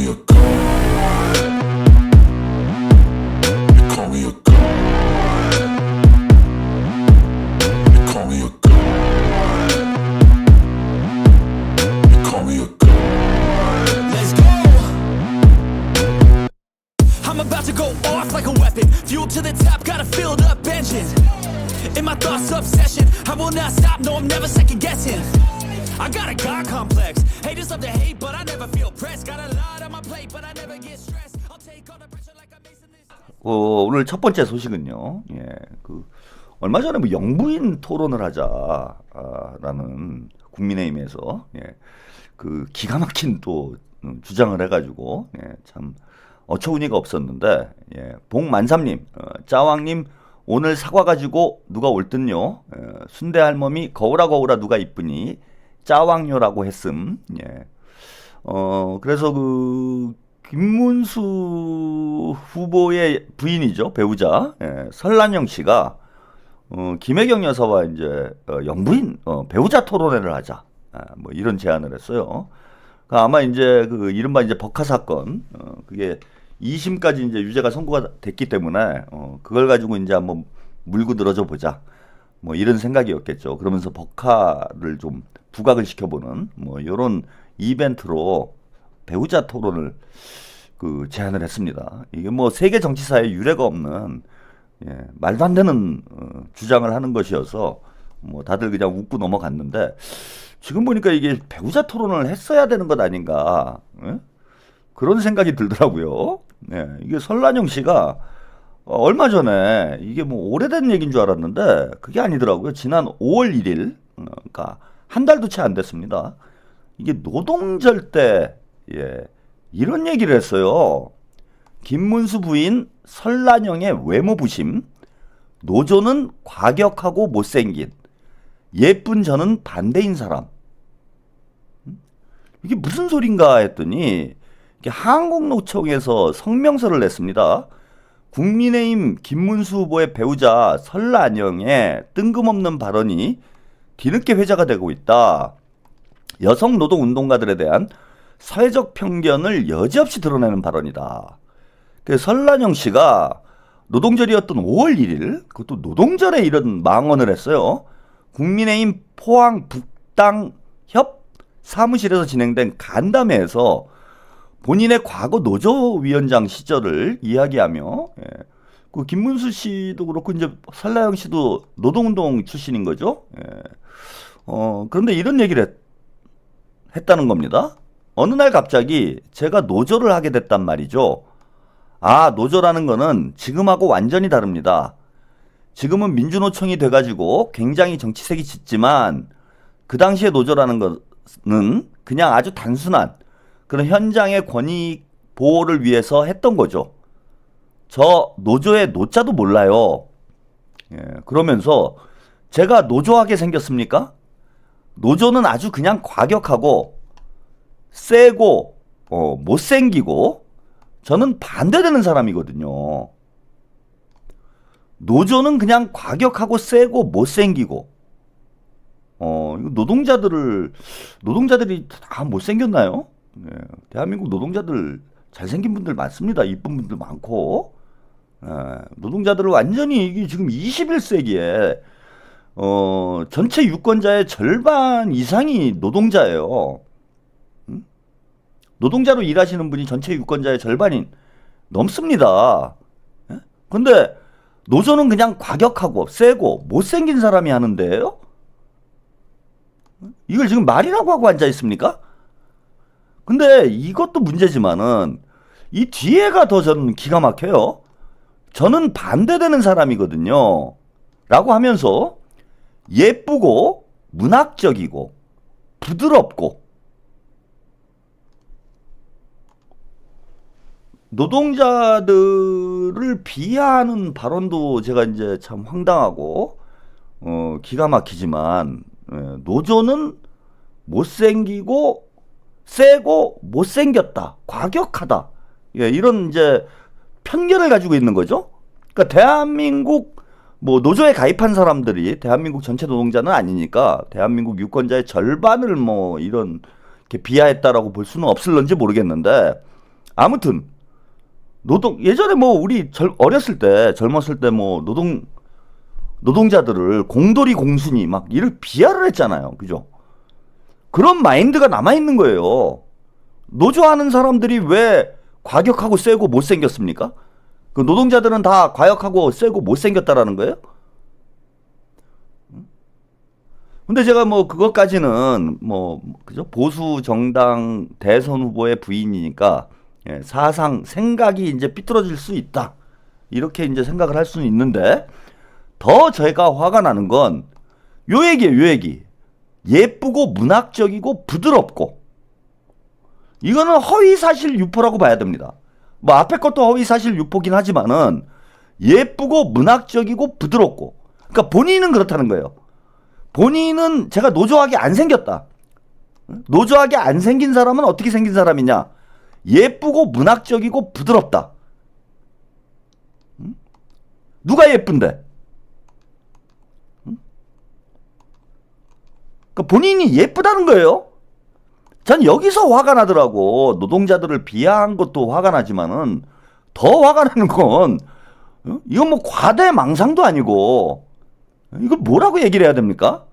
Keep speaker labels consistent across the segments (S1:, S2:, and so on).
S1: me a god. You call me a god. You call me a god. You call me a god.
S2: Let's go. I'm about to go off like a weapon. Fuel to the top, got a filled up engine. In my thoughts, obsession. I will not stop, no, I'm never second guessing. I got a God complex. Haters love to hate, but I never feel pressed. Got a lot on my plate, but I never get stressed. I'll take all the pressure like I'm Mason this.
S3: 오늘 첫 번째 소식은요. 얼마 전에 뭐 영부인 토론을 하자라는 국민의힘에서 그 기가 막힌 또 주장을 해가지고 참 어처구니가 없었는데 복만삼님, 짜왕님 오늘 사과 가지고 누가 올 듯요. 순대 할멈이 거울아 거울아 누가 이쁘니 짜왕요라고 했음. 그래서 그 김문수 후보의 부인이죠, 배우자 설란영 씨가 김혜경 여사와 이제 영부인 배우자 토론회를 하자, 뭐 이런 제안을 했어요. 아마 이제 그 이른바 이제 버카 사건, 그게 2심까지 이제 유죄가 선고가 됐기 때문에 그걸 가지고 이제 한번 물고 늘어져 보자, 뭐 이런 생각이었겠죠. 그러면서 버카를 좀 부각을 시켜보는 뭐 이런 이벤트로 배우자 토론을 그 제안을 했습니다. 이게 뭐 세계 정치사에 유례가 없는 말도 안 되는 주장을 하는 것이어서 뭐 다들 그냥 웃고 넘어갔는데, 지금 보니까 이게 배우자 토론을 했어야 되는 것 아닌가, 그런 생각이 들더라고요. 이게 설란영 씨가 얼마 전에, 이게 뭐 오래된 얘기인 줄 알았는데 그게 아니더라고요. 지난 5월 1일, 그러니까 한 달도 채 안 됐습니다. 이게 노동절 때 이런 얘기를 했어요. 김문수 부인 설란영의 외모 부심, 노조는 과격하고 못생긴, 예쁜 저는 반대인 사람. 이게 무슨 소린가 했더니 한국노총에서 성명서를 냈습니다. 국민의힘 김문수 후보의 배우자 설란영의 뜬금없는 발언이 뒤늦게 회자가 되고 있다. 여성 노동운동가들에 대한 사회적 편견을 여지없이 드러내는 발언이다. 설란영 씨가 노동절이었던 5월 1일, 그것도 노동절에 이런 망언을 했어요. 국민의힘 포항 북당협 사무실에서 진행된 간담회에서 본인의 과거 노조위원장 시절을 이야기하며, 그 김문수 씨도 그렇고 이제 설란영 씨도 노동운동 출신인 거죠. 그런데 이런 얘기를 했다는 겁니다. 어느 날 갑자기 제가 노조를 하게 됐단 말이죠. 아, 노조라는 거는 지금하고 완전히 다릅니다. 지금은 민주노총이 돼가지고 굉장히 정치색이 짙지만 그 당시에 노조라는 것은 그냥 아주 단순한 그런 현장의 권익 보호를 위해서 했던 거죠. 저 노조의 노자도 몰라요. 그러면서 제가 노조하게 생겼습니까? 노조는 아주 그냥 과격하고 세고 못생기고 저는 반대되는 사람이거든요. 노조는 그냥 과격하고 세고 못생기고, 노동자들이 다 못생겼나요? 대한민국 노동자들 잘생긴 분들 많습니다. 이쁜 분들 많고, 노동자들을 완전히 이게 지금 21세기에 전체 유권자의 절반 이상이 노동자예요. 노동자로 일하시는 분이 전체 유권자의 절반이 넘습니다. 근데 노조는 그냥 과격하고 세고 못생긴 사람이 하는데요? 이걸 지금 말이라고 하고 앉아 있습니까? 근데 이것도 문제지만은 이 뒤에가 더 저는 기가 막혀요. 저는 반대되는 사람이거든요. 라고 하면서 예쁘고 문학적이고 부드럽고 노동자들을 비하하는 발언도 제가 이제 참 황당하고 기가 막히지만, 노조는 못생기고 세고 못생겼다, 과격하다, 이런 이제 편견을 가지고 있는 거죠. 그러니까 대한민국 뭐 노조에 가입한 사람들이 대한민국 전체 노동자는 아니니까 대한민국 유권자의 절반을 뭐 이런 이렇게 비하했다라고 볼 수는 없을런지 모르겠는데, 아무튼 예전에 뭐 우리 어렸을 때 젊었을 때 뭐 노동자들을 공돌이 공순이 막 이를 비하를 했잖아요. 그죠? 그런 마인드가 남아 있는 거예요. 노조하는 사람들이 왜 과격하고 세고 못생겼습니까? 그 노동자들은 다 과격하고 세고 못생겼다라는 거예요? 근데 제가 뭐 그것까지는 뭐 그죠? 보수 정당 대선 후보의 부인이니까 사상 생각이 이제 삐뚤어질 수 있다. 이렇게 이제 생각을 할 수는 있는데 더 제가 화가 나는 건 요 얘기예요, 요 얘기. 예쁘고 문학적이고 부드럽고 이거는 허위사실 유포라고 봐야 됩니다. 뭐 앞에 것도 허위사실 유포긴 하지만은 예쁘고 문학적이고 부드럽고 그러니까 본인은 그렇다는 거예요. 본인은 제가 노조하게 안 생겼다. 노조하게 안 생긴 사람은 어떻게 생긴 사람이냐? 예쁘고 문학적이고 부드럽다. 누가 예쁜데? 그러니까 본인이 예쁘다는 거예요. 전 여기서 화가 나더라고. 노동자들을 비하한 것도 화가 나지만은 더 화가 나는 건 이건 뭐 과대망상도 아니고 이걸 뭐라고 얘기를 해야 됩니까?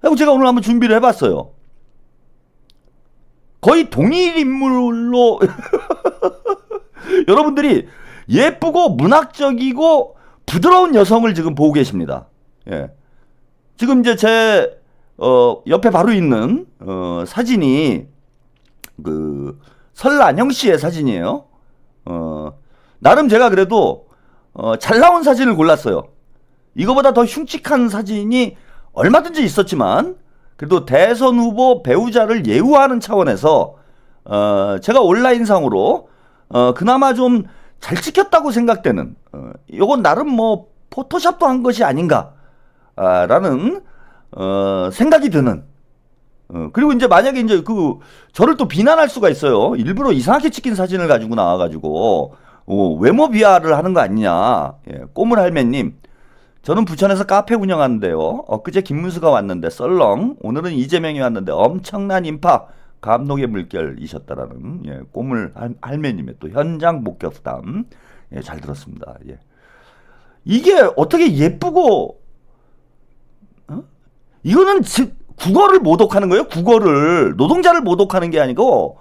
S3: 그리고 제가 오늘 한번 준비를 해봤어요. 거의 동일 인물로 여러분들이 예쁘고 문학적이고 부드러운 여성을 지금 보고 계십니다. 예. 지금 이제 제 옆에 바로 있는 사진이 그 설란영 씨의 사진이에요. 나름 제가 그래도 잘 나온 사진을 골랐어요. 이거보다 더 흉측한 사진이 얼마든지 있었지만 그래도 대선 후보 배우자를 예우하는 차원에서 제가 온라인상으로 그나마 좀 잘 찍혔다고 생각되는 이건 나름 뭐 포토샵도 한 것이 아닌가 라는 생각이 드는 그리고 이제 만약에 이제 저를 또 비난할 수가 있어요. 일부러 이상하게 찍힌 사진을 가지고 나와가지고 외모 비하를 하는 거 아니냐. 예, 꼬물 할매님, 저는 부천에서 카페 운영하는데요. 엊그제 김문수가 왔는데 썰렁, 오늘은 이재명이 왔는데 엄청난 인파, 감동의 물결이셨다라는 꼬물 할매님의 또 현장 목격담. 잘 들었습니다. 예. 이게 어떻게 예쁘고 이거는 국어를 모독하는 거예요. 국어를 노동자를 모독하는 게 아니고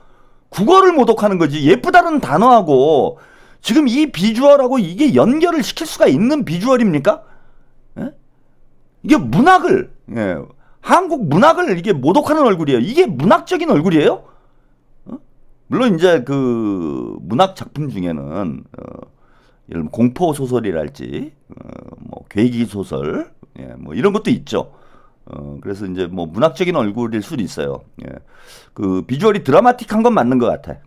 S3: 국어를 모독하는 거지. 예쁘다는 단어하고 지금 이 비주얼하고 이게 연결을 시킬 수가 있는 비주얼입니까? 예? 이게 문학을 한국 문학을 이게 모독하는 얼굴이에요. 이게 문학적인 얼굴이에요? 물론 이제 그 문학 작품 중에는 예를 들면 공포 소설이랄지 뭐 괴기 소설 뭐 이런 것도 있죠. 그래서 이제 뭐 문학적인 얼굴일 수도 있어요. 그 비주얼이 드라마틱한 건 맞는 것 같아.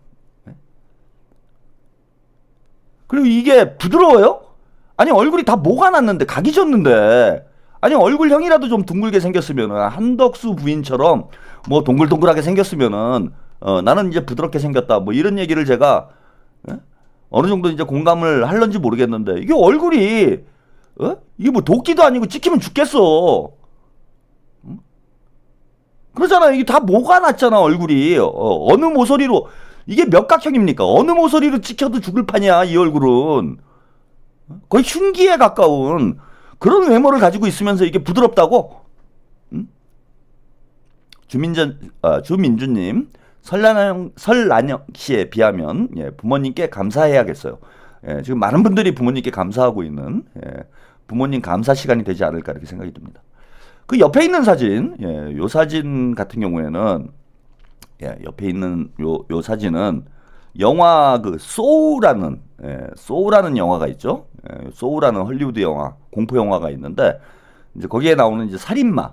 S3: 그리고 이게 부드러워요? 아니 얼굴이 다 모가 났는데 각이 졌는데 아니 얼굴형이라도 좀 둥글게 생겼으면은 한덕수 부인처럼 뭐 동글동글하게 생겼으면은 나는 이제 부드럽게 생겼다 뭐 이런 얘기를 제가 어느 정도 이제 공감을 할런지 모르겠는데 이게 얼굴이 이게 뭐 도끼도 아니고 찍히면 죽겠어. 그러잖아. 이게 다 모가 났잖아 얼굴이. 어느 모서리로 이게 몇 각형입니까? 어느 모서리로 찍혀도 죽을 판이야 이 얼굴은. 거의 흉기에 가까운 그런 외모를 가지고 있으면서 이게 부드럽다고? 응? 주민주님, 설란영 씨에 비하면 부모님께 감사해야겠어요. 지금 많은 분들이 부모님께 감사하고 있는 부모님 감사 시간이 되지 않을까 이렇게 생각이 듭니다. 그 옆에 있는 사진, 요 사진 같은 경우에는 옆에 있는 요 사진은 영화 그 소우라는 영화가 있죠. 소우라는 헐리우드 영화, 공포 영화가 있는데 이제 거기에 나오는 이제 살인마,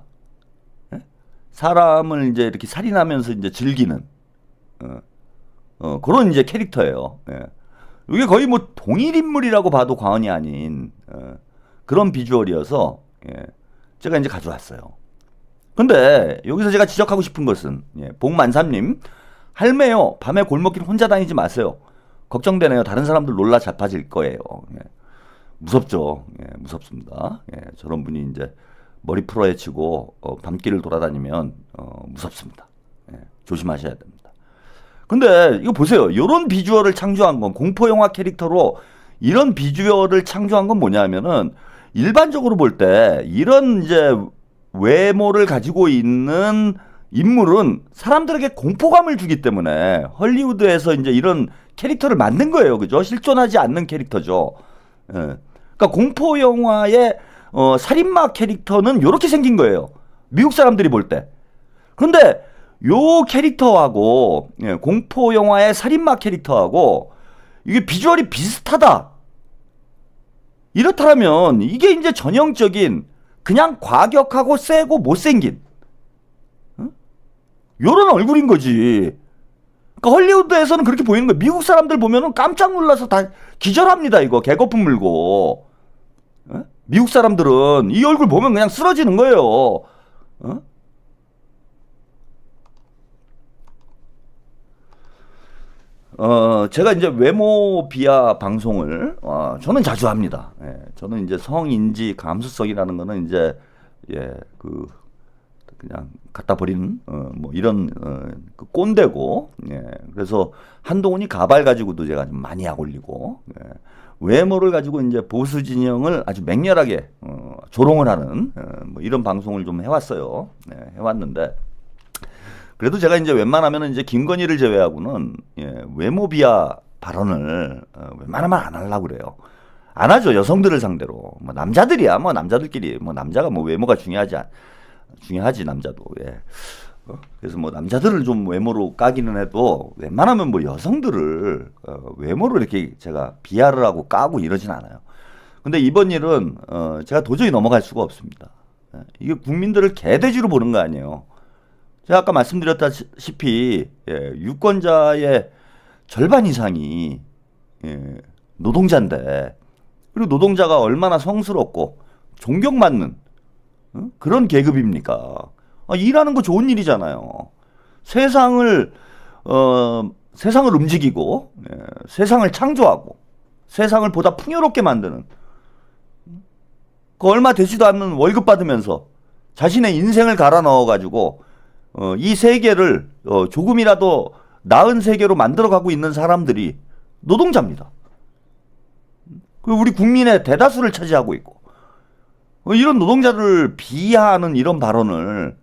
S3: 사람을 이제 이렇게 살인하면서 이제 즐기는 그런 이제 캐릭터예요. 이게 거의 뭐 동일 인물이라고 봐도 과언이 아닌 그런 비주얼이어서 제가 이제 가져왔어요. 근데 여기서 제가 지적하고 싶은 것은 복만삼님, 할매요 밤에 골목길 혼자 다니지 마세요. 걱정되네요. 다른 사람들 놀라 자빠질 거예요. 무섭죠. 무섭습니다. 저런 분이 이제 머리 풀어헤치고 밤길을 돌아다니면 무섭습니다. 조심하셔야 됩니다. 근데 이거 보세요. 이런 비주얼을 창조한 건 공포 영화 캐릭터로 이런 비주얼을 창조한 건 뭐냐면은 일반적으로 볼 때 이런 이제 외모를 가지고 있는 인물은 사람들에게 공포감을 주기 때문에 헐리우드에서 이제 이런 캐릭터를 만든 거예요. 그죠? 실존하지 않는 캐릭터죠. 예. 그러니까 공포 영화의 살인마 캐릭터는 이렇게 생긴 거예요. 미국 사람들이 볼 때. 그런데 요 캐릭터하고 공포 영화의 살인마 캐릭터하고 이게 비주얼이 비슷하다. 이렇다면 이게 이제 전형적인 그냥 과격하고 세고 못생긴 요런 얼굴인 거지. 그러니까 헐리우드에서는 그렇게 보이는 거예요. 미국 사람들 보면은 깜짝 놀라서 다 기절합니다. 이거 개거품 물고. 미국 사람들은 이 얼굴 보면 그냥 쓰러지는 거예요. 제가 이제 외모 비하 방송을 저는 자주 합니다. 예, 저는 이제 성인지 감수성이라는 거는 이제 그냥 갖다 버리는 뭐 이런 그 꼰대고, 예, 그래서 한동훈이 가발 가지고도 제가 좀 많이 약 올리고, 예, 외모를 가지고 이제 보수 진영을 아주 맹렬하게 조롱을 하는 뭐 이런 방송을 좀 해왔어요. 예, 해왔는데. 그래도 제가 이제 웬만하면 이제 김건희를 제외하고는 외모 비하 발언을 웬만하면 안 하려고 그래요. 안 하죠. 여성들을 상대로. 뭐 남자들이야. 뭐 남자들끼리 뭐 남자가 뭐 외모가 중요하지 남자도. 예. 그래서 뭐 남자들을 좀 외모로 까기는 해도 웬만하면 뭐 여성들을 외모로 이렇게 제가 비하를 하고 까고 이러진 않아요. 근데 이번 일은 제가 도저히 넘어갈 수가 없습니다. 이게 국민들을 개돼지로 보는 거 아니에요. 제가 아까 말씀드렸다시피 유권자의 절반 이상이 노동자인데, 그리고 노동자가 얼마나 성스럽고 존경받는 그런 계급입니까? 일하는 거 좋은 일이잖아요. 세상을 움직이고 세상을 창조하고 세상을 보다 풍요롭게 만드는, 그 얼마 되지도 않는 월급 받으면서 자신의 인생을 갈아 넣어가지고 이 세계를 조금이라도 나은 세계로 만들어가고 있는 사람들이 노동자입니다. 그리고 우리 국민의 대다수를 차지하고 있고, 이런 노동자를 비하하는 이런 발언을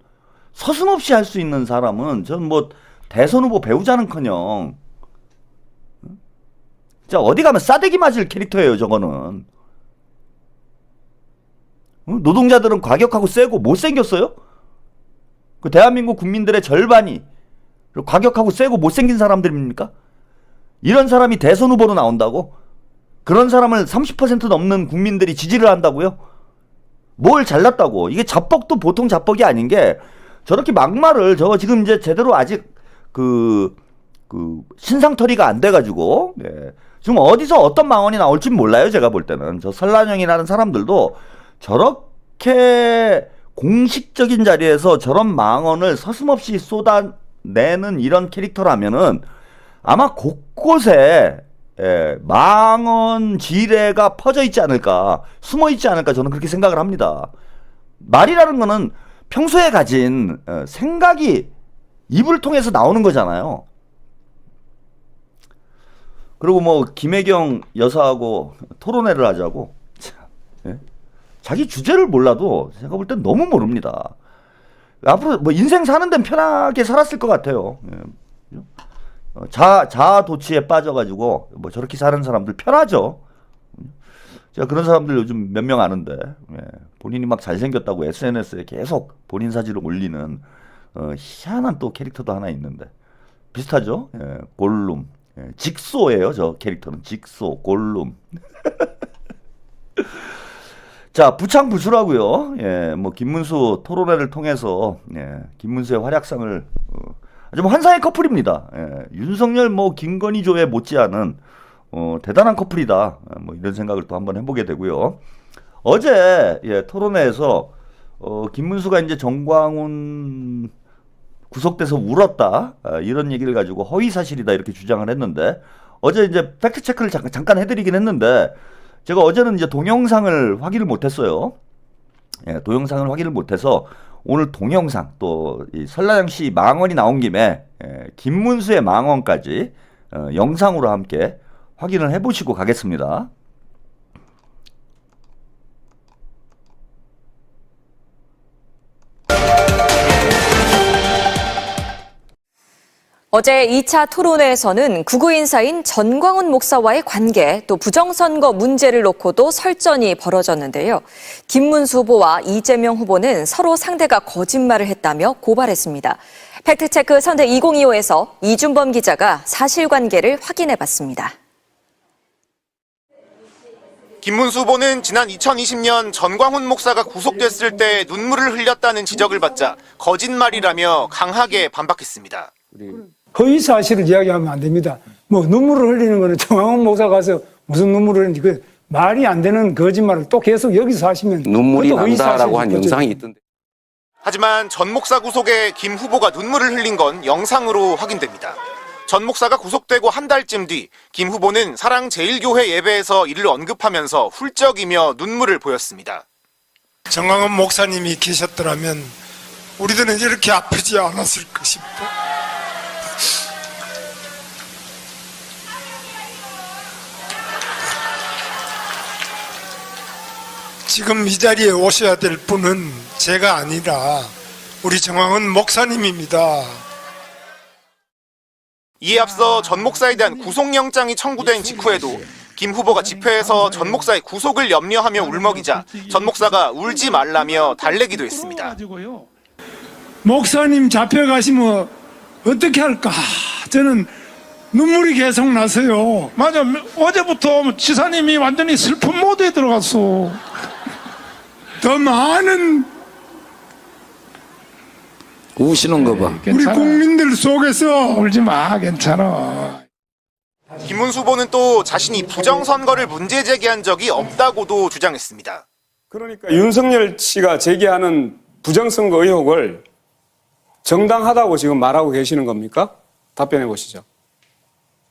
S3: 서슴없이 할 수 있는 사람은 저는 뭐 대선 후보 배우자는커녕 자 어디 가면 싸대기 맞을 캐릭터예요. 저거는. 노동자들은 과격하고 세고 못생겼어요? 그 대한민국 국민들의 절반이 과격하고 세고 못생긴 사람들입니까? 이런 사람이 대선 후보로 나온다고? 그런 사람을 30% 넘는 국민들이 지지를 한다고요? 뭘 잘났다고? 이게 자뻑도 보통 자뻑이 아닌 게, 저렇게 막말을 저거 지금 이제 제대로 아직 그 신상털이가 안 돼가지고, 지금 어디서 어떤 망언이 나올지 몰라요. 제가 볼 때는 저 설란영이라는 사람들도 저렇게 공식적인 자리에서 저런 망언을 서슴없이 쏟아내는 이런 캐릭터라면은 아마 곳곳에 망언 지뢰가 퍼져 있지 않을까, 숨어 있지 않을까, 저는 그렇게 생각을 합니다. 말이라는 거는 평소에 가진 생각이 입을 통해서 나오는 거잖아요. 그리고 뭐 김혜경 여사하고 토론회를 하자고, 자기 주제를 몰라도 제가 볼 땐 너무 모릅니다. 앞으로 뭐 인생 사는 데는 편하게 살았을 것 같아요. 자아도취에 빠져가지고 뭐 저렇게 사는 사람들 편하죠. 제가 그런 사람들 요즘 몇 명 아는데, 본인이 막 잘생겼다고 SNS에 계속 본인 사진을 올리는 희한한 또 캐릭터도 하나 있는데 비슷하죠. 골룸, 직소예요. 저 캐릭터는 직소, 골룸. 자, 부창부수라고요. 뭐 김문수 토론회를 통해서 김문수의 활약상을 아주 뭐 환상의 커플입니다. 윤석열 뭐 김건희 조에 못지않은 대단한 커플이다. 뭐 이런 생각을 또 한번 해보게 되고요. 어제 토론회에서 김문수가 이제 정광훈 구속돼서 울었다, 이런 얘기를 가지고 허위 사실이다 이렇게 주장을 했는데, 어제 이제 팩트 체크를 잠깐 해드리긴 했는데, 제가 어제는 이제 동영상을 확인을 못했어요. 동영상을 확인을 못해서 오늘 동영상 또 이 설라영 씨 망언이 나온 김에 김문수의 망언까지 영상으로 함께 확인을 해보시고 가겠습니다.
S4: 어제 2차 토론회에서는 극우 인사인 전광훈 목사와의 관계 또 부정선거 문제를 놓고도 설전이 벌어졌는데요. 김문수 후보와 이재명 후보는 서로 상대가 거짓말을 했다며 고발했습니다. 팩트체크 선대 2025에서 이준범 기자가 사실관계를 확인해봤습니다.
S5: 김문수 후보는 지난 2020년 전광훈 목사가 구속됐을 때 눈물을 흘렸다는 지적을 받자 거짓말이라며 강하게 반박했습니다.
S6: 허위 사실을 이야기하면 안 됩니다. 뭐 눈물을 흘리는 거는 전광훈 목사 가서 무슨 눈물을 흘리는지 그 말이 안 되는 거짓말을 또 계속 여기서 하시면
S7: 눈물이
S6: 그것도 허위
S7: 난다라고 한
S6: 사실이죠.
S7: 영상이 있던데.
S5: 하지만 전 목사 구속에 김 후보가 눈물을 흘린 건 영상으로 확인됩니다. 전 목사가 구속되고 한 달쯤 뒤 김 후보는 사랑제일교회 예배에서 이를 언급하면서 훌쩍이며 눈물을 보였습니다.
S8: 전광훈 목사님이 계셨더라면 우리들은 이렇게 아프지 않았을까 싶어. 지금 이 자리에 오셔야 될 분은 제가 아니라 우리 전광훈 목사님입니다.
S5: 이에 앞서 전 목사에 대한 구속영장이 청구된 직후에도 김 후보가 집회에서 전 목사의 구속을 염려하며 울먹이자 전 목사가 울지 말라며 달래기도 했습니다.
S8: 목사님 잡혀가시면 어떻게 할까? 저는 눈물이 계속 나서요.
S9: 맞아. 어제부터 지사님이 완전히 슬픈 모드에 들어갔어.
S8: 더 많은
S7: 우시는 거 봐.
S8: 우리
S9: 괜찮아.
S8: 국민들 속에서
S9: 울지 마. 괜찮아.
S5: 김문수 후보는 또 자신이 부정선거를 문제 제기한 적이 없다고도 주장했습니다.
S10: 그러니까 윤석열 씨가 제기하는 부정선거 의혹을 정당하다고 지금 말하고 계시는 겁니까? 답변해 보시죠.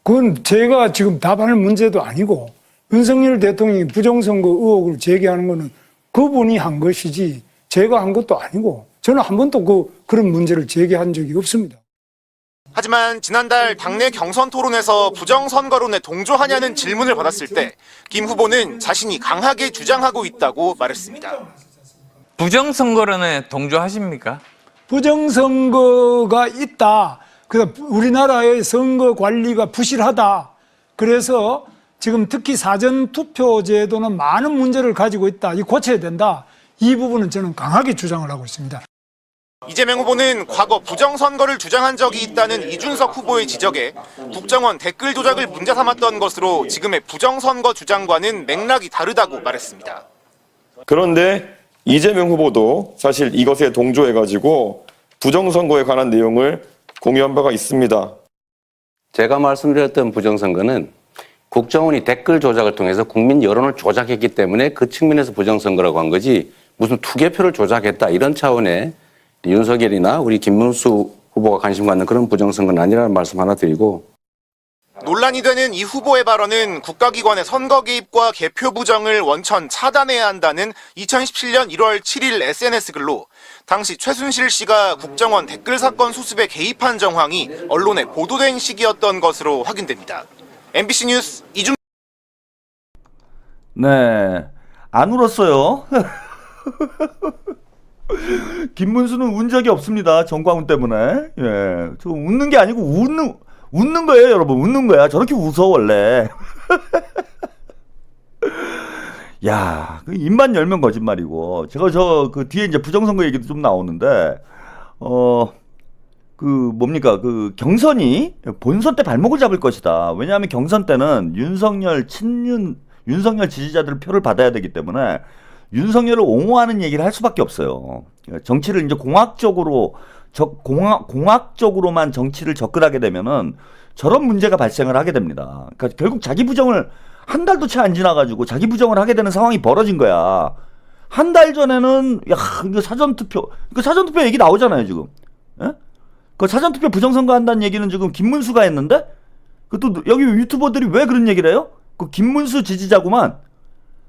S6: 그건 제가 지금 답할 문제도 아니고 윤석열 대통령이 부정선거 의혹을 제기하는 거는 그분이 한 것이지 제가 한 것도 아니고 저는 한 번도 그런 문제를 제기한 적이 없습니다.
S5: 하지만 지난달 당내 경선 토론에서 부정선거론에 동조하냐는 질문을 받았을 때 김 후보는 자신이 강하게 주장하고 있다고 말했습니다.
S11: 부정선거론에 동조하십니까?
S6: 부정선거가 있다. 우리나라의 선거 관리가 부실하다. 그래서 지금 특히 사전투표 제도는 많은 문제를 가지고 있다. 이 고쳐야 된다. 이 부분은 저는 강하게 주장을 하고 있습니다.
S5: 이재명 후보는 과거 부정선거를 주장한 적이 있다는 이준석 후보의 지적에 국정원 댓글 조작을 문제 삼았던 것으로 지금의 부정선거 주장과는 맥락이 다르다고 말했습니다.
S12: 그런데 이재명 후보도 사실 이것에 동조해가지고 부정선거에 관한 내용을 공유한 바가 있습니다.
S7: 제가 말씀드렸던 부정선거는 국정원이 댓글 조작을 통해서 국민 여론을 조작했기 때문에 그 측면에서 부정선거라고 한 거지 무슨 투개표를 조작했다 이런 차원의 윤석열이나 우리 김문수 후보가 관심 갖는 그런 부정선거는 아니라는 말씀 하나 드리고,
S5: 논란이 되는 이 후보의 발언은 국가기관의 선거 개입과 개표 부정을 원천 차단해야 한다는 2017년 1월 7일 SNS 글로 당시 최순실 씨가 국정원 댓글 사건 수습에 개입한 정황이 언론에 보도된 시기였던 것으로 확인됩니다. MBC 뉴스 이준.
S3: 네, 안 울었어요. 김문수는 운 적이 없습니다. 전광훈 때문에. 예, 저 웃는 게 아니고 웃는 거예요, 여러분. 웃는 거야. 저렇게 웃어 원래. 야, 그 입만 열면 거짓말이고. 제가 그 뒤에 이제 부정선거 얘기도 좀 나오는데, 뭡니까, 경선이 본선 때 발목을 잡을 것이다. 왜냐하면 경선 때는 윤석열 지지자들 표를 받아야 되기 때문에 윤석열을 옹호하는 얘기를 할 수밖에 없어요. 정치를 이제 공학적으로만 정치를 접근하게 되면은 저런 문제가 발생을 하게 됩니다. 그러니까 결국 자기 부정을 한 달도 채 안 지나가지고 자기 부정을 하게 되는 상황이 벌어진 거야. 한 달 전에는 이거 사전투표 얘기 나오잖아요 지금. 예? 그 사전투표 부정선거 한다는 얘기는 지금 김문수가 했는데 또 여기 유튜버들이 왜 그런 얘기를 해요? 그 김문수 지지자구만.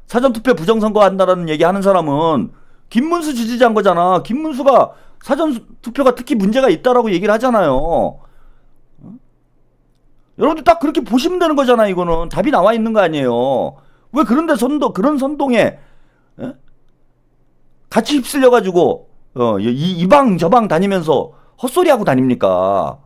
S3: 사전투표 부정선거 한다라는 얘기 하는 사람은 김문수 지지자인 거잖아. 김문수가 사전투표가 특히 문제가 있다라고 얘기를 하잖아요. 여러분들 딱 그렇게 보시면 되는 거잖아요. 이거는 답이 나와 있는 거 아니에요. 왜 그런데 그런 선동에 예? 같이 휩쓸려 가지고 이 방 저 방 다니면서 헛소리 하고 다닙니까?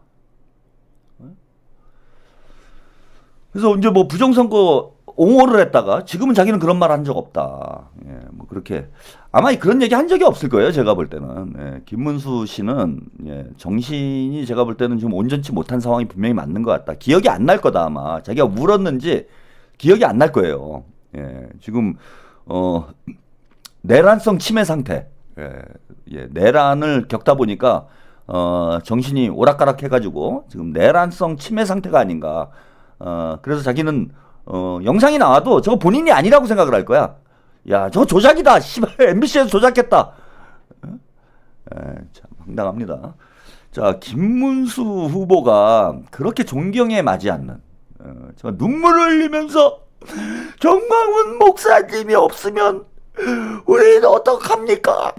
S3: 그래서 이제 뭐 부정선거 옹호를 했다가 지금은 자기는 그런 말 한 적 없다. 예, 뭐 그렇게 아마 그런 얘기 한 적이 없을 거예요. 제가 볼 때는 예, 김문수 씨는 예, 정신이 제가 볼 때는 좀 온전치 못한 상황이 분명히 맞는 것 같다. 기억이 안 날 거다 아마. 자기가 울었는지 기억이 안 날 거예요. 예, 지금 내란성 치매 상태. 예, 내란을 겪다 보니까 정신이 오락가락 해가지고 지금 내란성 치매 상태가 아닌가. 그래서 자기는 영상이 나와도 저거 본인이 아니라고 생각을 할 거야. 야, 저거 조작이다. 씨발, MBC에서 조작했다. 참 황당합니다. 자, 김문수 후보가 그렇게 존경에 맞지 않는 정말 눈물을 흘리면서 정광훈 목사님이 없으면 우리는 어떡합니까?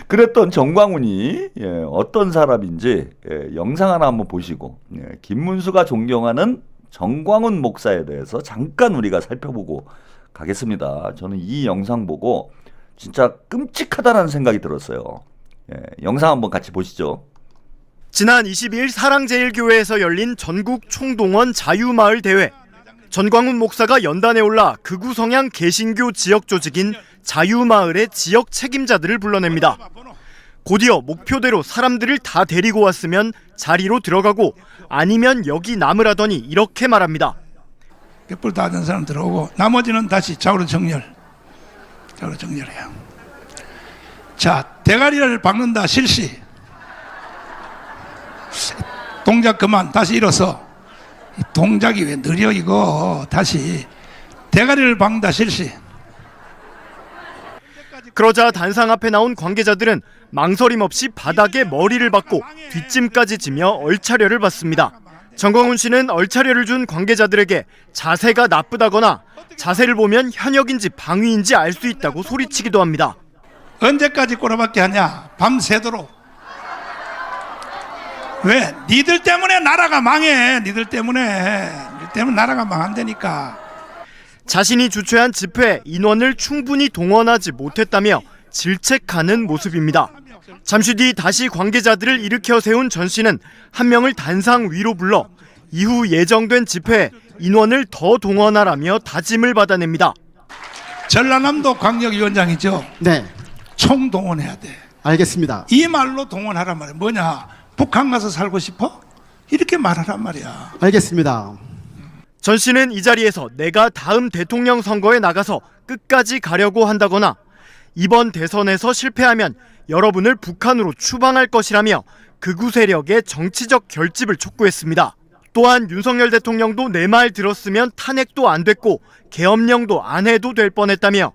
S3: 그랬던 정광훈이 어떤 사람인지 영상 하나 한번 보시고 김문수가 존경하는 정광훈 목사에 대해서 잠깐 우리가 살펴보고 가겠습니다. 저는 이 영상 보고 진짜 끔찍하다는 생각이 들었어요. 영상 한번 같이 보시죠.
S11: 지난 22일 사랑제일교회에서 열린 전국 총동원 자유마을 대회. 전광훈 목사가 연단에 올라 극우 성향 개신교 지역 조직인 자유마을의 지역 책임자들을 불러냅니다. 곧이어 목표대로 사람들을 다 데리고 왔으면 자리로 들어가고 아니면 여기 남으라더니 이렇게 말합니다.
S9: 벽불 다 된 사람 들어오고 나머지는 다시 좌우로 정렬해요. 자, 대가리를 박는다 실시. 동작 그만. 다시 일어서. 이 동작이 왜 느려 이거. 다시 대가리를 박는다 실시.
S11: 그러자 단상 앞에 나온 관계자들은 망설임 없이 바닥에 머리를 박고 뒷짐까지 지며 얼차려를 받습니다. 정광훈 씨는 얼차려를 준 관계자들에게 자세가 나쁘다거나 자세를 보면 현역인지 방위인지 알 수 있다고 소리치기도 합니다.
S9: 언제까지 꼬라박기 하냐. 밤새도록. 왜? 니들 때문에 나라가 망해. 니들 때문에 나라가 망한다니까.
S11: 자신이 주최한 집회에 인원을 충분히 동원하지 못했다며 질책하는 모습입니다. 잠시 뒤 다시 관계자들을 일으켜 세운 전 씨는 한 명을 단상 위로 불러 이후 예정된 집회에 인원을 더 동원하라며 다짐을 받아냅니다.
S9: 전라남도 광역위원장이죠.
S13: 네,
S9: 총동원해야 돼.
S13: 알겠습니다.
S9: 이 말로 동원하란 말이야. 뭐냐? 북한 가서 살고 싶어? 이렇게 말하란 말이야.
S13: 알겠습니다.
S11: 전 씨는 이 자리에서 내가 다음 대통령 선거에 나가서 끝까지 가려고 한다거나 이번 대선에서 실패하면 여러분을 북한으로 추방할 것이라며 극우 세력의 정치적 결집을 촉구했습니다. 또한 윤석열 대통령도 내 말 들었으면 탄핵도 안 됐고 계엄령도 안 해도 될 뻔했다며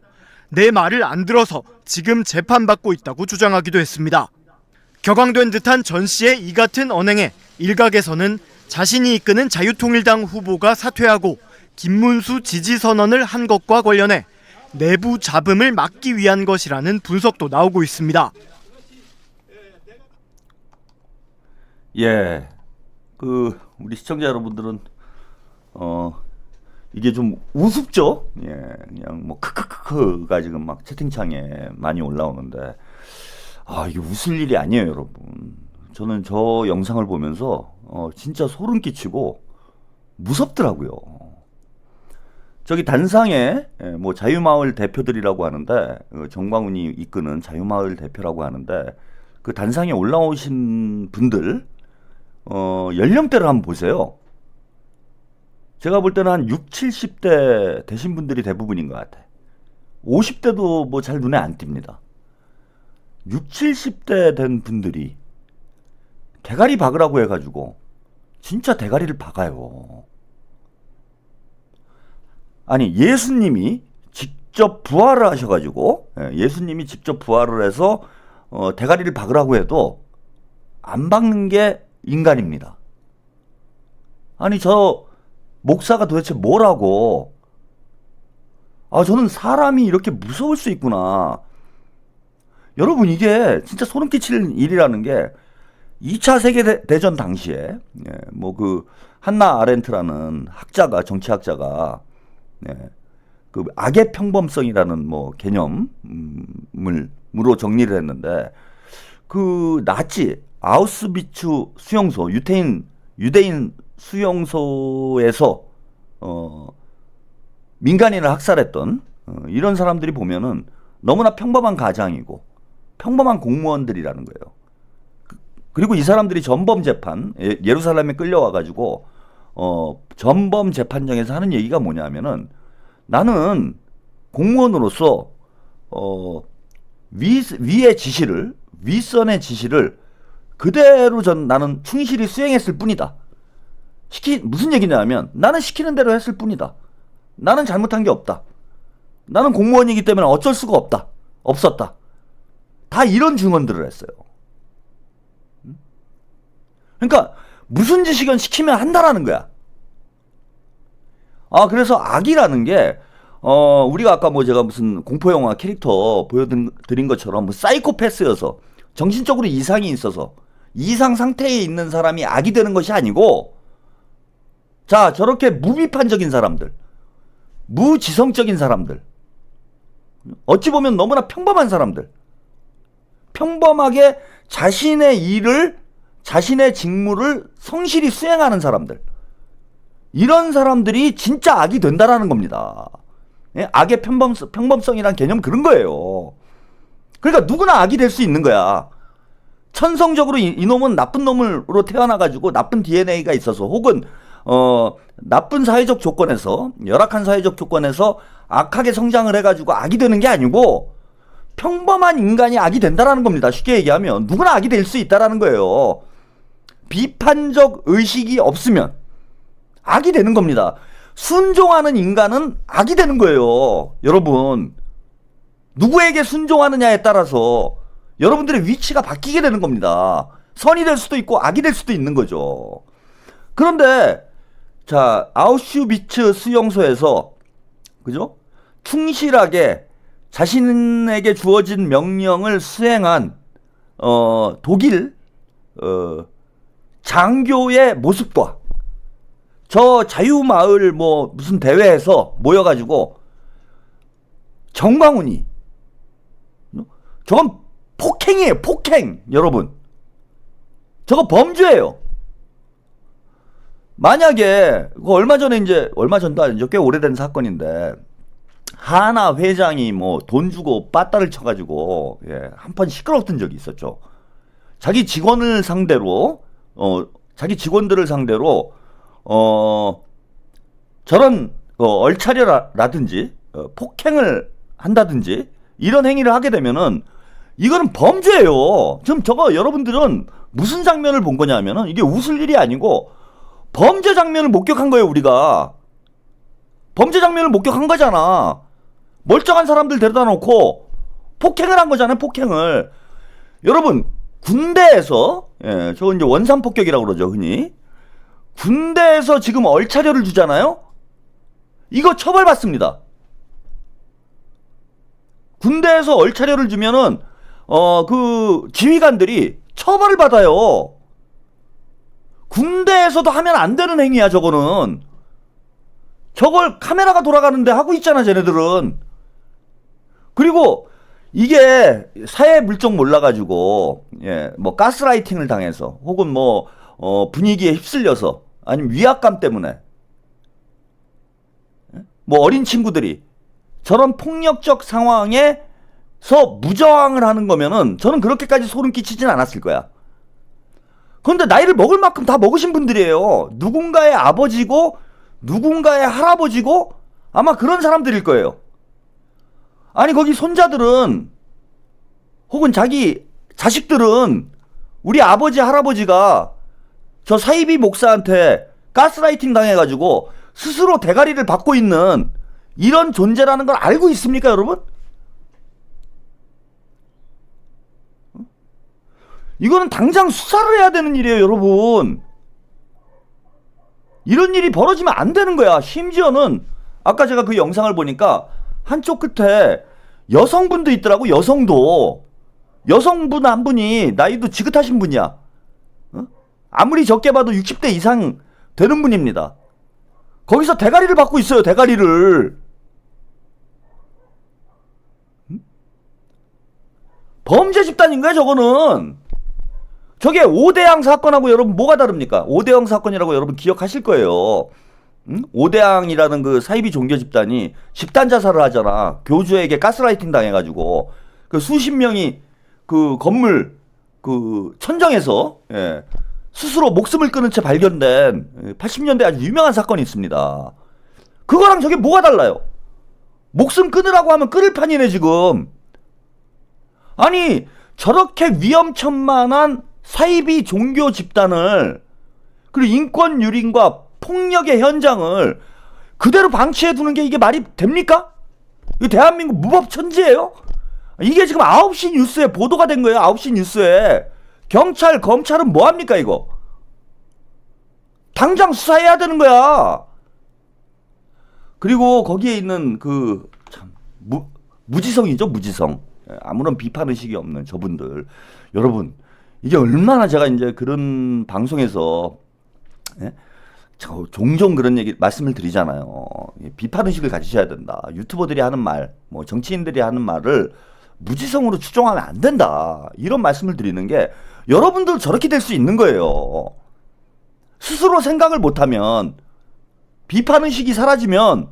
S11: 내 말을 안 들어서 지금 재판받고 있다고 주장하기도 했습니다. 격앙된 듯한 전 씨의 이 같은 언행에 일각에서는 자신이 이끄는 자유통일당 후보가 사퇴하고 김문수 지지 선언을 한 것과 관련해 내부 잡음을 막기 위한 것이라는 분석도 나오고 있습니다.
S3: 예, 우리 시청자 여러분들은 이게 좀 우습죠? 예, 그냥 뭐 크크크크가 지금 막 채팅창에 많이 올라오는데 이게 웃을 일이 아니에요, 여러분. 저는 저 영상을 보면서 진짜 소름 끼치고 무섭더라고요. 저기 단상에 뭐 자유마을 대표들이라고 하는데 정광훈이 이끄는 자유마을 대표라고 하는데 그 단상에 올라오신 분들 연령대를 한번 보세요. 제가 볼 때는 한 60, 70대 되신 분들이 대부분인 것 같아. 50대도 뭐 잘 눈에 안 띕니다. 60, 70대 된 분들이 대가리 박으라고 해가지고 진짜 대가리를 박아요. 아니, 예수님이 직접 부활을 하셔가지고 예수님이 직접 부활을 해서 대가리를 박으라고 해도 안 박는 게 인간입니다. 아니, 저 목사가 도대체 뭐라고? 저는 사람이 이렇게 무서울 수 있구나. 여러분, 이게 진짜 소름 끼치는 일이라는 게 2차 세계대전 당시에 뭐 그 한나 아렌트라는 학자가 정치학자가 그 악의 평범성이라는 뭐 개념으로 정리를 했는데 그 나치 아우슈비츠 수용소 유대인 수용소에서 민간인을 학살했던 이런 사람들이 보면은 너무나 평범한 가장이고 평범한 공무원들이라는 거예요. 그리고 이 사람들이 전범 재판 예루살렘에 끌려와가지고 전범 재판정에서 하는 얘기가 뭐냐면은 나는 공무원으로서 위의 지시를 윗선의 지시를 그대로 나는 충실히 수행했을 뿐이다. 무슨 얘기냐면 나는 시키는 대로 했을 뿐이다. 나는 잘못한 게 없다. 나는 공무원이기 때문에 어쩔 수가 없었다. 다 이런 증언들을 했어요. 그러니까 무슨 지시건 시키면 한다라는 거야. 그래서 악이라는 게 우리가 아까 뭐 제가 무슨 공포영화 캐릭터 보여드린 것처럼 뭐 사이코패스여서 정신적으로 이상이 있어서 이상 상태에 있는 사람이 악이 되는 것이 아니고, 자, 저렇게 무비판적인 사람들, 무지성적인 사람들, 어찌 보면 너무나 평범한 사람들, 평범하게 자신의 일을, 자신의 직무를 성실히 수행하는 사람들, 이런 사람들이 진짜 악이 된다라는 겁니다. 악의 평범성이란 개념 그런 거예요. 그러니까 누구나 악이 될 수 있는 거야. 천성적으로 이놈은 나쁜 놈으로 태어나가지고 나쁜 DNA가 있어서, 혹은 나쁜 사회적 조건에서, 열악한 사회적 조건에서 악하게 성장을 해가지고 악이 되는 게 아니고 평범한 인간이 악이 된다라는 겁니다. 쉽게 얘기하면 누구나 악이 될 수 있다라는 거예요. 비판적 의식이 없으면 악이 되는 겁니다. 순종하는 인간은 악이 되는 거예요. 여러분, 누구에게 순종하느냐에 따라서 여러분들의 위치가 바뀌게 되는 겁니다. 선이 될 수도 있고 악이 될 수도 있는 거죠. 그런데 자, 아우슈비츠 수용소에서, 그죠? 충실하게 자신에게 주어진 명령을 수행한 독일 장교의 모습과, 저 자유마을 뭐 무슨 대회에서 모여가지고 정광훈이, 저건 폭행이에요. 폭행. 여러분, 저거 범죄예요. 만약에 얼마 전도 아니죠, 꽤 오래된 사건인데, 하나 회장이 뭐 돈 주고 빠따를 쳐가지고 한판 시끄러웠던 적이 있었죠. 자기 직원들을 상대로 저런 얼차려라든지 폭행을 한다든지 이런 행위를 하게 되면은 이거는 범죄예요. 지금 저거 여러분들은 무슨 장면을 본 거냐면은, 이게 웃을 일이 아니고 범죄 장면을 목격한 거예요. 우리가 범죄 장면을 목격한 거잖아. 멀쩡한 사람들 데려다 놓고 폭행을 한 거잖아요. 폭행을. 여러분, 군대에서, 저거 이제 원산폭격이라고 그러죠, 흔히. 군대에서 지금 얼차려를 주잖아요. 이거 처벌받습니다. 군대에서 얼차려를 주면은 그 지휘관들이 처벌을 받아요. 군대에서도 하면 안 되는 행위야, 저거는. 저걸 카메라가 돌아가는데 하고 있잖아, 쟤네들은. 그리고 이게 사회 물정 몰라가지고, 뭐 가스라이팅을 당해서, 혹은 뭐 분위기에 휩쓸려서, 아니면 위압감 때문에, 뭐 어린 친구들이 저런 폭력적 상황에서 무저항을 하는 거면은 저는 그렇게까지 소름 끼치진 않았을 거야. 그런데 나이를 먹을 만큼 다 먹으신 분들이에요. 누군가의 아버지고 누군가의 할아버지고 아마 그런 사람들일 거예요. 아니, 거기 손자들은, 혹은 자기 자식들은 우리 아버지 할아버지가 저 사이비 목사한테 가스라이팅 당해가지고 스스로 대가리를 받고 있는 이런 존재라는 걸 알고 있습니까, 여러분? 이거는 당장 수사를 해야 되는 일이에요, 여러분. 이런 일이 벌어지면 안 되는 거야. 심지어는 아까 제가 그 영상을 보니까 한쪽 끝에 여성분도 있더라고. 여성분 한 분이 나이도 지긋하신 분이야. 아무리 적게 봐도 60대 이상 되는 분입니다. 거기서 대가리를 받고 있어요. 대가리를. 범죄 집단인 거야 저거는. 저게 5대양 사건하고 여러분 뭐가 다릅니까? 5대양 사건이라고 여러분 기억하실 거예요. 5대양이라는 그 사이비 종교 집단이 집단 자살을 하잖아. 교주에게 가스라이팅 당해가지고 그 수십 명이 그 건물 그 천정에서 스스로 목숨을 끊은 채 발견된 80년대 아주 유명한 사건이 있습니다. 그거랑 저게 뭐가 달라요? 목숨 끊으라고 하면 끊을 판이네 지금. 아니 저렇게 위험천만한 사이비 종교 집단을 그리고 인권 유린과 폭력의 현장을 그대로 방치해 두는 게 이게 말이 됩니까? 이 대한민국 무법천지예요? 이게 지금 9시 뉴스에 보도가 된 거예요. 9시 뉴스에. 경찰, 검찰은 뭐합니까 이거? 당장 수사해야 되는 거야. 그리고 거기에 있는 그 참 무지성이죠. 무지성. 아무런 비판의식이 없는 저분들. 여러분 이게 얼마나 제가 이제 그런 방송에서 종종 그런 얘기 말씀을 드리잖아요. 비판의식을 가지셔야 된다. 유튜버들이 하는 말, 뭐 정치인들이 하는 말을 무지성으로 추종하면 안 된다. 이런 말씀을 드리는 게 여러분들 저렇게 될 수 있는 거예요. 스스로 생각을 못하면 비판의식이 사라지면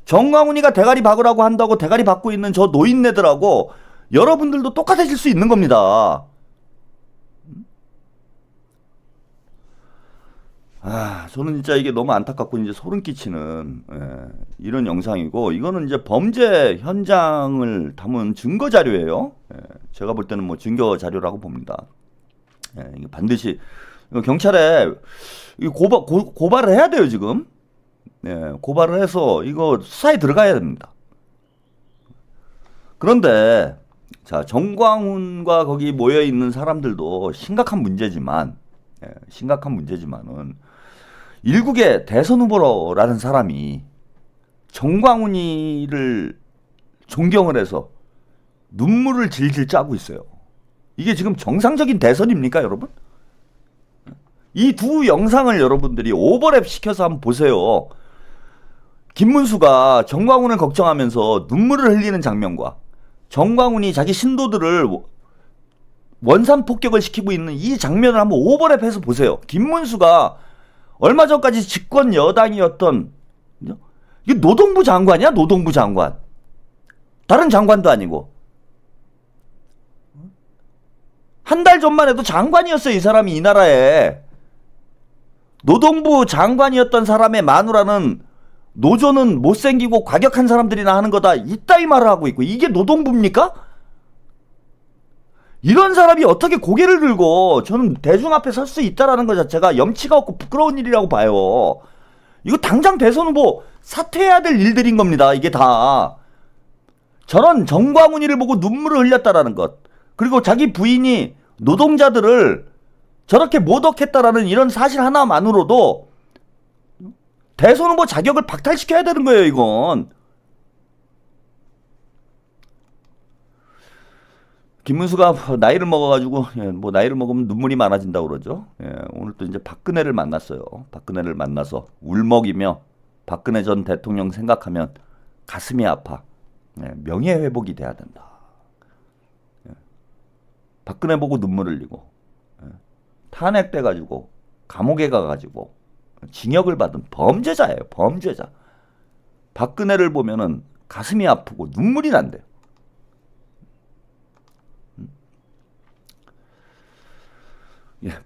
S3: 정광훈이가 대가리 박으라고 한다고 대가리 박고 있는 저 노인네들하고 여러분들도 똑같아질 수 있는 겁니다. 저는 진짜 이게 너무 안타깝고 이제 소름 끼치는 이런 영상이고, 이거는 이제 범죄 현장을 담은 증거 자료예요. 제가 볼 때는 뭐 증거 자료라고 봅니다. 이게 반드시 경찰에 고발을 해야 돼요 지금. 고발을 해서 이거 수사에 들어가야 됩니다. 그런데 자, 정광훈과 거기 모여 있는 사람들도 심각한 문제지만은 일국의 대선 후보라는 사람이 정광훈이를 존경을 해서 눈물을 질질 짜고 있어요. 이게 지금 정상적인 대선입니까, 여러분? 이 두 영상을 여러분들이 오버랩 시켜서 한번 보세요. 김문수가 정광훈을 걱정하면서 눈물을 흘리는 장면과 정광훈이 자기 신도들을 원산 폭격을 시키고 있는 이 장면을 한번 오버랩해서 보세요. 김문수가 얼마 전까지 집권 여당이었던 이게 노동부 장관이야, 노동부 장관. 다른 장관도 아니고. 한 달 전만 해도 장관이었어요, 이 사람이 이 나라에. 노동부 장관이었던 사람의 마누라는 노조는 못생기고 과격한 사람들이나 하는 거다, 이따위 말을 하고 있고, 이게 노동부입니까? 이런 사람이 어떻게 고개를 들고 저는 대중 앞에 설 수 있다라는 것 자체가 염치가 없고 부끄러운 일이라고 봐요. 이거 당장 대선 후보 사퇴해야 될 일들인 겁니다. 이게 다. 저런 정광훈이를 보고 눈물을 흘렸다라는 것, 그리고 자기 부인이 노동자들을 저렇게 모독했다라는 이런 사실 하나만으로도 대선 후보 자격을 박탈시켜야 되는 거예요, 이건. 김문수가 나이를 먹어가지고, 뭐 나이를 먹으면 눈물이 많아진다고 그러죠. 오늘 또 이제 박근혜를 만났어요. 박근혜를 만나서 울먹이며 박근혜 전 대통령 생각하면 가슴이 아파. 명예회복이 돼야 된다. 박근혜 보고 눈물 흘리고, 탄핵돼가지고 감옥에 가가지고 징역을 받은 범죄자예요, 범죄자. 박근혜를 보면은 가슴이 아프고 눈물이 난대요.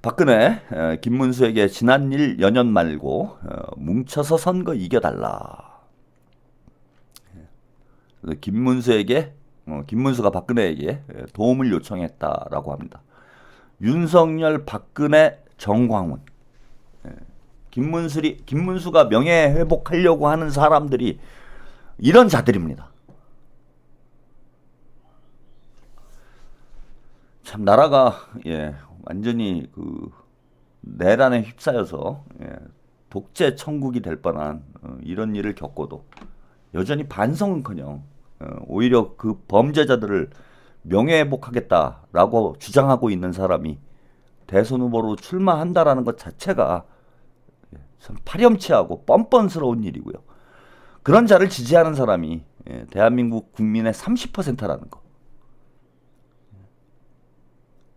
S3: 박근혜, 김문수에게 지난 일 연연 말고 뭉쳐서 선거 이겨달라. 김문수에게, 김문수가 박근혜에게 도움을 요청했다라고 합니다. 윤석열, 박근혜, 정광훈. 김문수가 명예 회복하려고 하는 사람들이 이런 자들입니다. 참 나라가 완전히 그 내란에 휩싸여서 독재 천국이 될 뻔한 이런 일을 겪고도 여전히 반성은커녕 오히려 그 범죄자들을 명예회복하겠다라고 주장하고 있는 사람이 대선 후보로 출마한다라는 것 자체가 참 파렴치하고 뻔뻔스러운 일이고요. 그런 자를 지지하는 사람이 대한민국 국민의 30%라는 거.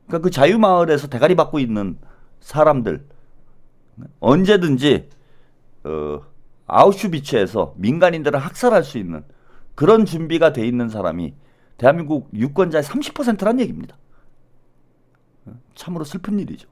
S3: 그러니까 그 자유마을에서 대가리 받고 있는 사람들 언제든지 아우슈비츠에서 민간인들을 학살할 수 있는 그런 준비가 돼 있는 사람이 대한민국 유권자의 30%란 얘기입니다. 참으로 슬픈 일이죠.